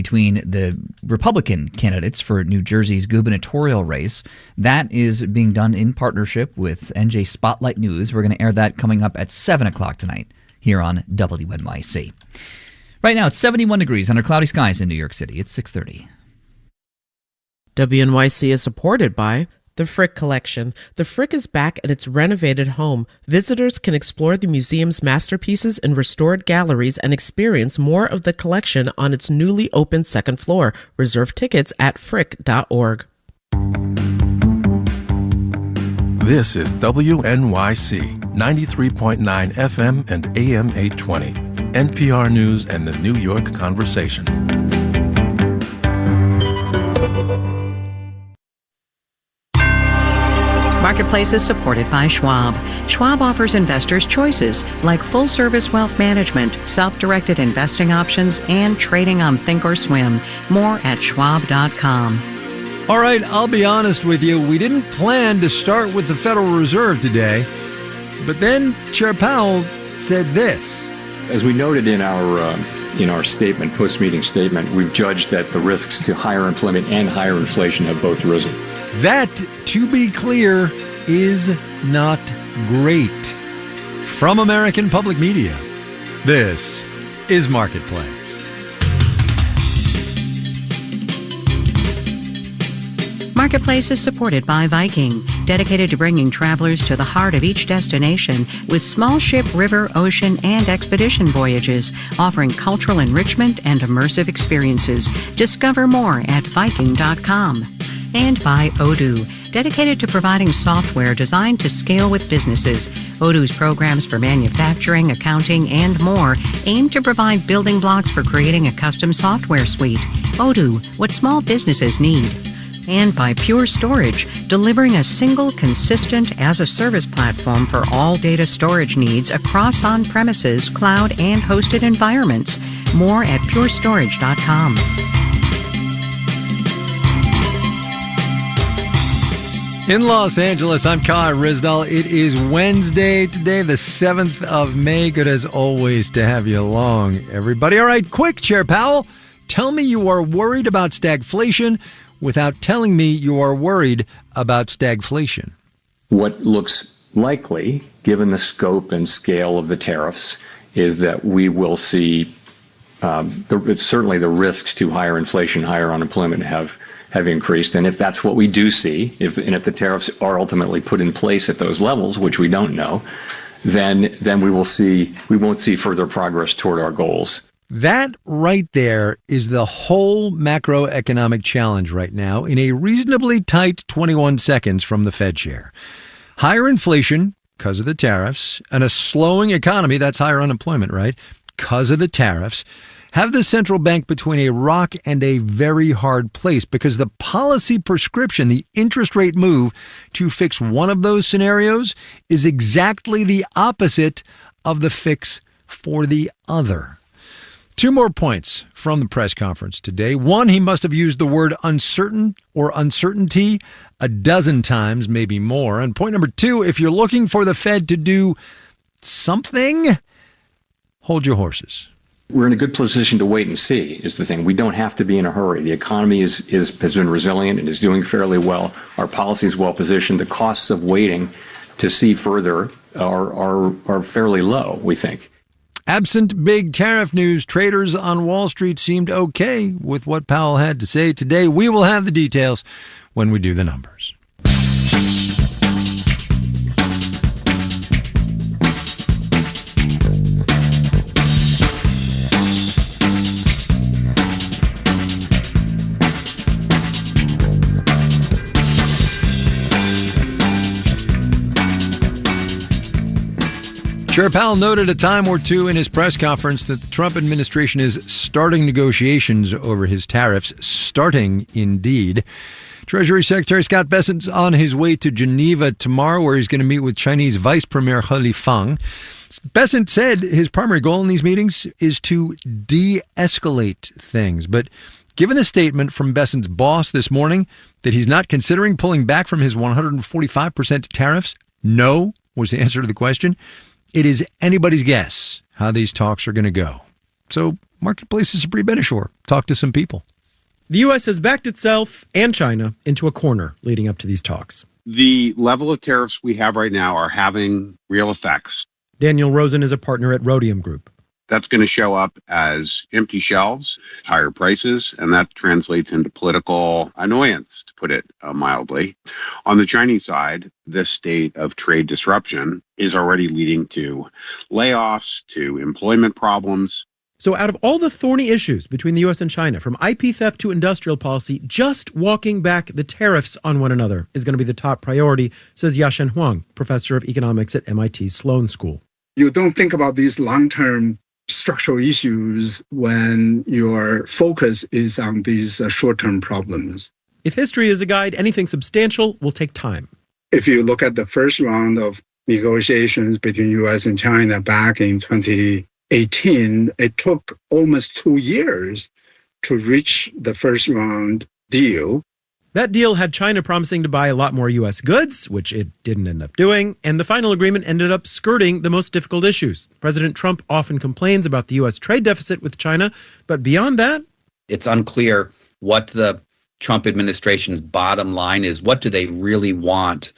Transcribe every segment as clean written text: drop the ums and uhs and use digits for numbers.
between the Republican candidates for New Jersey's gubernatorial race. That is being done in partnership with NJ Spotlight News. We're going to air that coming up at 7 o'clock tonight here on WNYC. Right now, it's 71 degrees under cloudy skies in New York City. It's 6:30. WNYC is supported by the Frick Collection. The Frick is back at its renovated home. Visitors can explore the museum's masterpieces in restored galleries and experience more of the collection on its newly opened second floor. Reserve tickets at frick.org. This is WNYC 93.9 FM and AM 820, NPR News and the New York Conversation. Marketplace is supported by Schwab. Schwab offers investors choices like full-service wealth management, self-directed investing options, and trading on Thinkorswim. More at schwab.com. All right, I'll be honest with you. We didn't plan to start with the Federal Reserve today, but then Chair Powell said this. As we noted in our statement, post-meeting statement, we've judged that the risks to higher employment and higher inflation have both risen. That, to be clear, is not great. From American Public Media, this is Marketplace. Marketplace is supported by Viking, dedicated to bringing travelers to the heart of each destination with small ship, river, ocean, and expedition voyages, offering cultural enrichment and immersive experiences. Discover more at Viking.com. And by Odoo, dedicated to providing software designed to scale with businesses. Odoo's programs for manufacturing, accounting, and more aim to provide building blocks for creating a custom software suite. Odoo, what small businesses need. And by Pure Storage, delivering a single, consistent, as-a-service platform for all data storage needs across on-premises, cloud, and hosted environments. More at purestorage.com. In Los Angeles, I'm Kai Rizdal. It is Wednesday today, the 7th of May. Good as always to have you along, everybody. All right, quick, Chair Powell. Tell me you are worried about stagflation without telling me you are worried about stagflation. What looks likely, given the scope and scale of the tariffs, is that we will see certainly the risks to higher inflation, higher unemployment have increased. And if that's what we do see, if the tariffs are ultimately put in place at those levels, which we don't know, then we won't see further progress toward our goals. That right there is the whole macroeconomic challenge right now in a reasonably tight 21 seconds from the Fed chair. Higher inflation because of the tariffs and a slowing economy, that's higher unemployment, right? Because of the tariffs, have the central bank between a rock and a very hard place because the policy prescription, the interest rate move to fix one of those scenarios is exactly the opposite of the fix for the other. Two more points from the press conference today. One, he must have used the word uncertain or uncertainty a dozen times, maybe more. And point number two, if you're looking for the Fed to do something, hold your horses. We're in a good position to wait and see is the thing. We don't have to be in a hurry. The economy has been resilient and is doing fairly well. Our policy is well positioned. The costs of waiting to see further are fairly low, we think. Absent big tariff news, traders on Wall Street seemed okay with what Powell had to say today. We will have the details when we do the numbers. Chair Powell noted a time or two in his press conference that the Trump administration is starting negotiations over his tariffs. Starting, indeed. Treasury Secretary Scott Bessent's on his way to Geneva tomorrow, where he's going to meet with Chinese Vice Premier He Lifeng. Bessent said his primary goal in these meetings is to de-escalate things. But given the statement from Bessent's boss this morning that he's not considering pulling back from his 145% tariffs, no was the answer to the question. It is anybody's guess how these talks are going to go. So Marketplace's Sabri Benishore talked to some people. The U.S. has backed itself and China into a corner leading up to these talks. The level of tariffs we have right now are having real effects. Daniel Rosen is a partner at Rhodium Group. That's going to show up as empty shelves, higher prices, and that translates into political annoyance, to put it mildly. On the Chinese side, this state of trade disruption is already leading to layoffs, to employment problems. So out of all the thorny issues between the U.S. and China, from IP theft to industrial policy, just walking back the tariffs on one another is going to be the top priority, says Yashen Huang, professor of economics at MIT's Sloan School. You don't think about these long-term structural issues when your focus is on these short-term problems. If history is a guide, anything substantial will take time. If you look at the first round of negotiations between U.S. and China back in 2018, it took almost 2 years to reach the first round deal. That deal had China promising to buy a lot more U.S. goods, which it didn't end up doing, and the final agreement ended up skirting the most difficult issues. President Trump often complains about the U.S. trade deficit with China, but beyond that, it's unclear what the Trump administration's bottom line is. What do they really want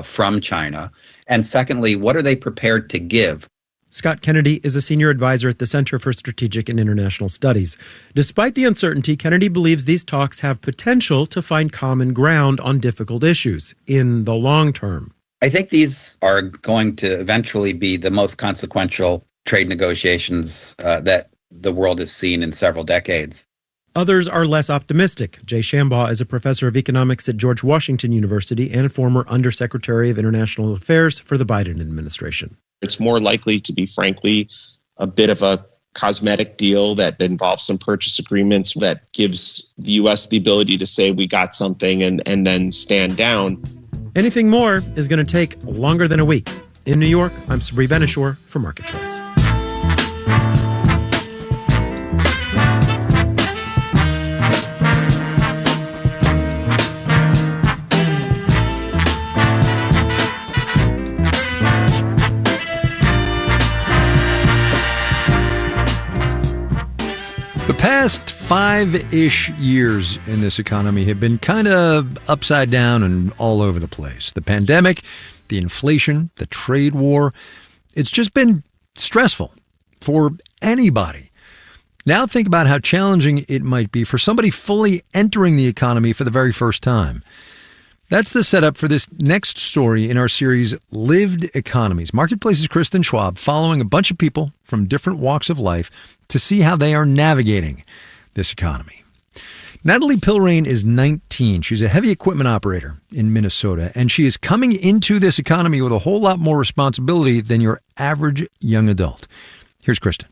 from China? And secondly, what are they prepared to give? Scott Kennedy is a senior advisor at the Center for Strategic and International Studies. Despite the uncertainty, Kennedy believes these talks have potential to find common ground on difficult issues in the long term. I think these are going to eventually be the most consequential trade negotiations that the world has seen in several decades. Others are less optimistic. Jay Shambaugh is a professor of economics at George Washington University and former Undersecretary of International Affairs for the Biden administration. It's more likely to be, frankly, a bit of a cosmetic deal that involves some purchase agreements that gives the U.S. the ability to say we got something and then stand down. Anything more is going to take longer than a week. In New York, I'm Sabri Benishore for Marketplace. The past 5-ish years in this economy have been kind of upside down and all over the place. The pandemic, the inflation, the trade war, it's just been stressful for anybody. Now think about how challenging it might be for somebody fully entering the economy for the very first time. That's the setup for this next story in our series, Lived Economies. Marketplace's Kristen Schwab following a bunch of people from different walks of life to see how they are navigating this economy. Natalie Pilrain is 19. She's a heavy equipment operator in Minnesota, and she is coming into this economy with a whole lot more responsibility than your average young adult. Here's Kristen.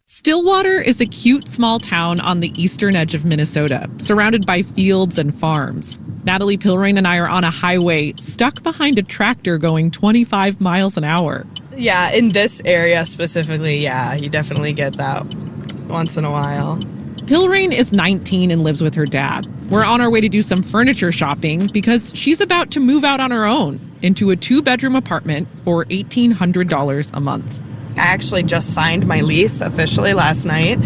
Stillwater is a cute small town on the eastern edge of Minnesota, surrounded by fields and farms. Natalie Pilrain and I are on a highway stuck behind a tractor going 25 miles an hour. Yeah, in this area specifically, yeah, you definitely get that once in a while. Pilrain is 19 and lives with her dad. We're on our way to do some furniture shopping because she's about to move out on her own into a 2-bedroom apartment for $1,800 a month. I actually just signed my lease officially last night.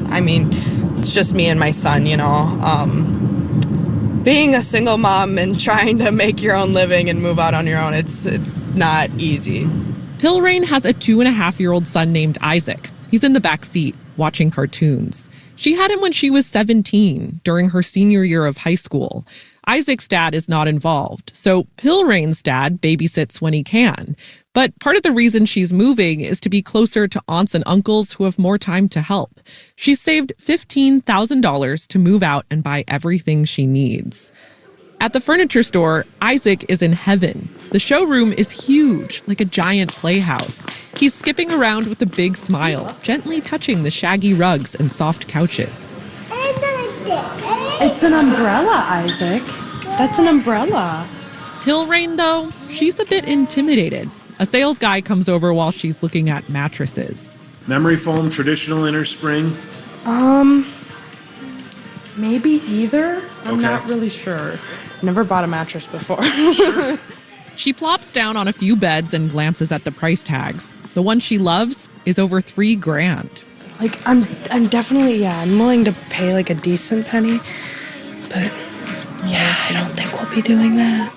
I mean, it's just me and my son, you know. Being a single mom and trying to make your own living and move out on your own, it's not easy. Pilrain has a 2.5-year-old son named Isaac. He's in the back seat watching cartoons. She had him when she was 17 during her senior year of high school. Isaac's dad is not involved, so Pilrain's dad babysits when he can. But part of the reason she's moving is to be closer to aunts and uncles who have more time to help. She's saved $15,000 to move out and buy everything she needs. At the furniture store, Isaac is in heaven. The showroom is huge, like a giant playhouse. He's skipping around with a big smile, gently touching the shaggy rugs and soft couches. It's an umbrella, Isaac. That's an umbrella. Pilrain, though, she's a bit intimidated. A sales guy comes over while she's looking at mattresses. Memory foam, traditional inner spring? Maybe either. I'm not really sure. Never bought a mattress before. Sure. She plops down on a few beds and glances at the price tags. The one she loves is over $3,000. Like, I'm definitely, I'm willing to pay like a decent penny, but yeah, I don't think we'll be doing that.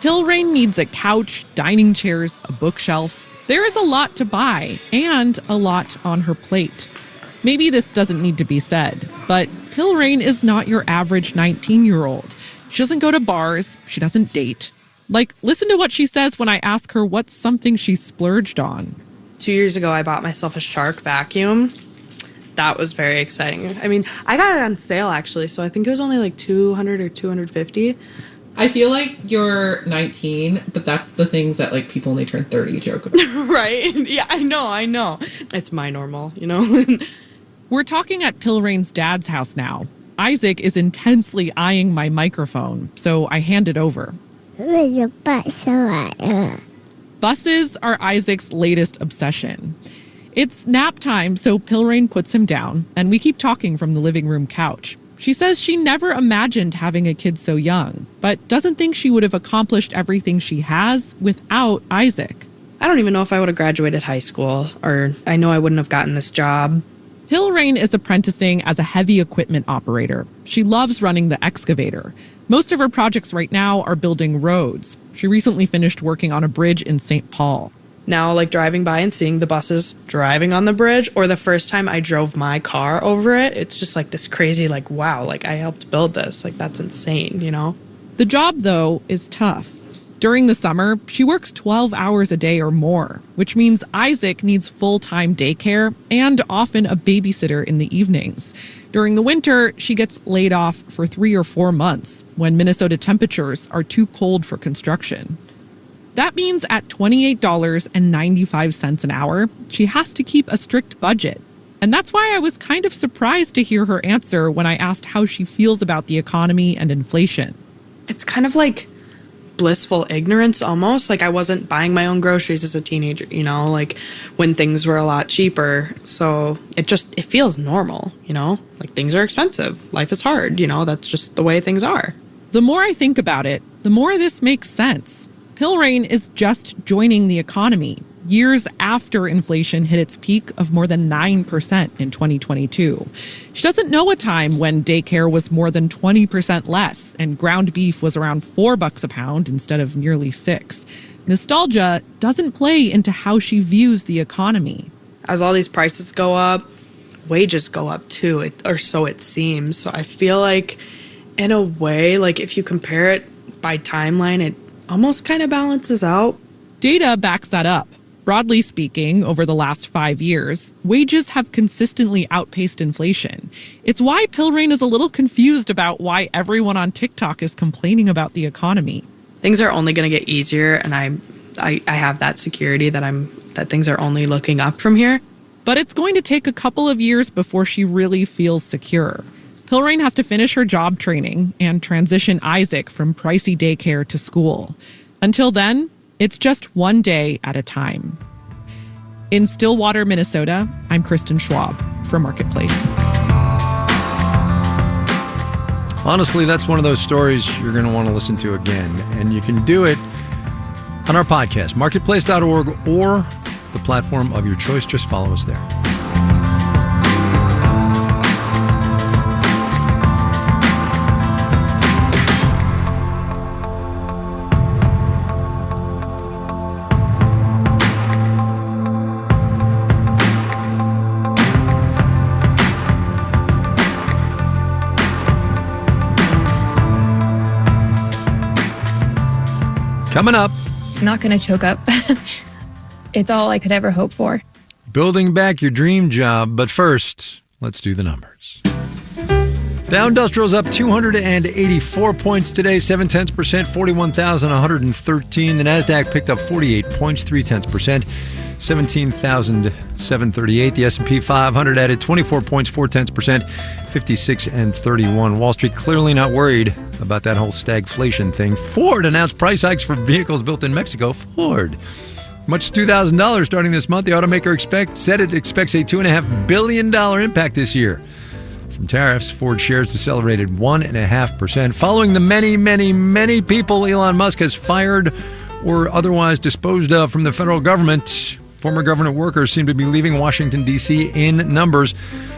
Pilrain needs a couch, dining chairs, a bookshelf. There is a lot to buy and a lot on her plate. Maybe this doesn't need to be said, but Pilrain is not your average 19-year-old. She doesn't go to bars. She doesn't date. Like, listen to what she says when I ask her what's something she splurged on. 2 years ago, I bought myself a Shark vacuum. That was very exciting. I mean, I got it on sale, actually, so I think it was only like $200 or $250. I feel like you're 19, but that's the things that, like, people when they turn 30 joke about. Right? Yeah, I know. It's my normal, you know? We're talking at Pilrain's dad's house now. Isaac is intensely eyeing my microphone, so I hand it over. Buses are Isaac's latest obsession. It's nap time, so Pilrain puts him down, and we keep talking from the living room couch. She says she never imagined having a kid so young, but doesn't think she would have accomplished everything she has without Isaac. I don't even know if I would have graduated high school, or I know I wouldn't have gotten this job. Pilrain is apprenticing as a heavy equipment operator. She loves running the excavator. Most of her projects right now are building roads. She recently finished working on a bridge in St. Paul. Now, like driving by and seeing the buses driving on the bridge, or the first time I drove my car over it, it's just like this crazy, like, wow, like I helped build this. Like, that's insane, you know? The job, though, is tough. During the summer, she works 12 hours a day or more, which means Isaac needs full-time daycare and often a babysitter in the evenings. During the winter, she gets laid off for 3 or 4 months when Minnesota temperatures are too cold for construction. That means at $28.95 an hour, she has to keep a strict budget. And that's why I was kind of surprised to hear her answer when I asked how she feels about the economy and inflation. It's kind of like blissful ignorance almost. Like I wasn't buying my own groceries as a teenager, you know, like when things were a lot cheaper. So it feels normal, you know, like things are expensive. Life is hard, you know, that's just the way things are. The more I think about it, the more this makes sense. Pilrain is just joining the economy years after inflation hit its peak of more than 9% in 2022. She doesn't know a time when daycare was more than 20% less and ground beef was around $4 a pound instead of nearly $6. Nostalgia doesn't play into how she views the economy. As all these prices go up, wages go up too, or so it seems. So I feel like in a way, like if you compare it by timeline, it almost kind of balances out. Data backs that up. Broadly speaking, over the last 5 years, wages have consistently outpaced inflation. It's why Pilrain is a little confused about why everyone on TikTok is complaining about the economy. Things are only going to get easier, and I have that security that things are only looking up from here. But it's going to take a couple of years before she really feels secure. Pilrain has to finish her job training and transition Isaac from pricey daycare to school. Until then, it's just one day at a time. In Stillwater, Minnesota, I'm Kristen Schwab for Marketplace. Honestly, that's one of those stories you're going to want to listen to again. And you can do it on our podcast, marketplace.org, or the platform of your choice. Just follow us there. Coming up. I'm not going to choke up. It's all I could ever hope for. Building back your dream job. But first, let's do the numbers. Dow Industrial's up 284 points today, 0.7%, 41,113. The NASDAQ picked up 48 points, 0.3%, 17,738. The S&P 500 added 24 points, 0.4%, 56 and 31. Wall Street clearly not worried about that whole stagflation thing. Ford announced price hikes for vehicles built in Mexico. Ford. Much as $2,000 starting this month. The automaker said it expects a $2.5 billion impact this year. From tariffs, Ford shares decelerated 1.5%. Following the many people Elon Musk has fired or otherwise disposed of from the federal government, Former government workers seem to be leaving Washington, D.C. in numbers.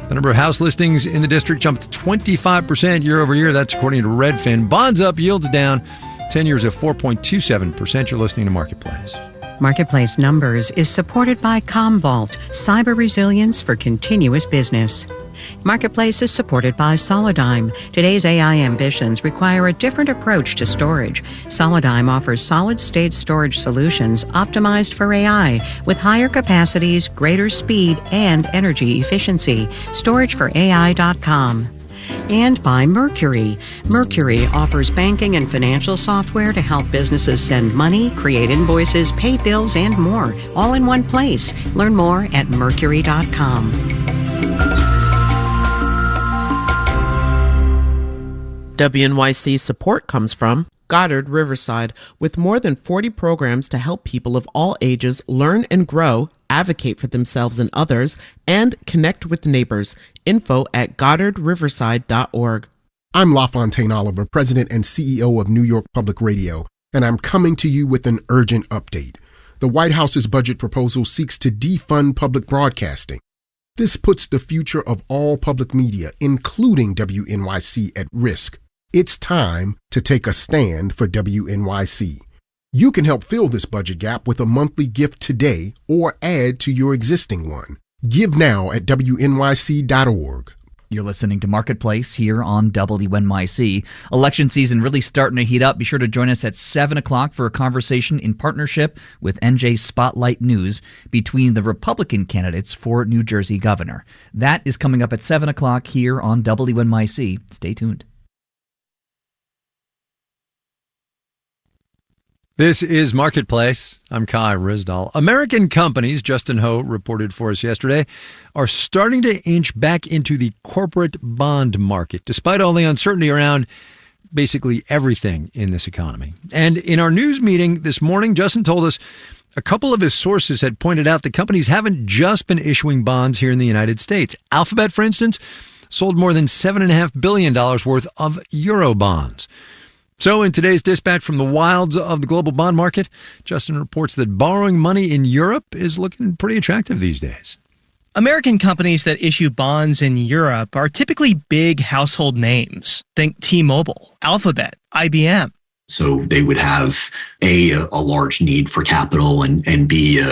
The number of house listings in the district jumped 25% year over year. That's according to Redfin. Bonds up, yields down. 10 years at 4.27%. You're listening to Marketplace. Marketplace Numbers is supported by Commvault, cyber resilience for continuous business. Marketplace is supported by Solidigm. Today's AI ambitions require a different approach to storage. Solidigm offers solid-state storage solutions optimized for AI with higher capacities, greater speed, and energy efficiency. StorageForAI.com. And by Mercury. Mercury offers banking and financial software to help businesses send money, create invoices, pay bills, and more, all in one place. Learn more at Mercury.com. WNYC support comes from Goddard Riverside, with more than 40 programs to help people of all ages learn and grow, advocate for themselves and others, and connect with neighbors. Info at goddardriverside.org. I'm LaFontaine Oliver, President and CEO of New York Public Radio, and I'm coming to you with an urgent update. The White House's budget proposal seeks to defund public broadcasting. This puts the future of all public media, including WNYC, at risk. It's time to take a stand for WNYC. You can help fill this budget gap with a monthly gift today or add to your existing one. Give now at WNYC.org. You're listening to Marketplace here on WNYC. Election season really starting to heat up. Be sure to join us at 7 o'clock for a conversation in partnership with NJ Spotlight News between the Republican candidates for New Jersey governor. That is coming up at 7 o'clock here on WNYC. Stay tuned. This is Marketplace. I'm Kai Ryssdal. American companies, Justin Ho reported for us yesterday, are starting to inch back into the corporate bond market, despite all the uncertainty around basically everything in this economy. And in our news meeting this morning, Justin told us a couple of his sources had pointed out that companies haven't just been issuing bonds here in the United States. Alphabet, for instance, sold more than $7.5 billion worth of euro bonds. So in today's dispatch from the wilds of the global bond market, Justin reports that borrowing money in Europe is looking pretty attractive these days. American companies that issue bonds in Europe are typically big household names. Think T-Mobile, Alphabet, IBM. So they would have a large need for capital and B,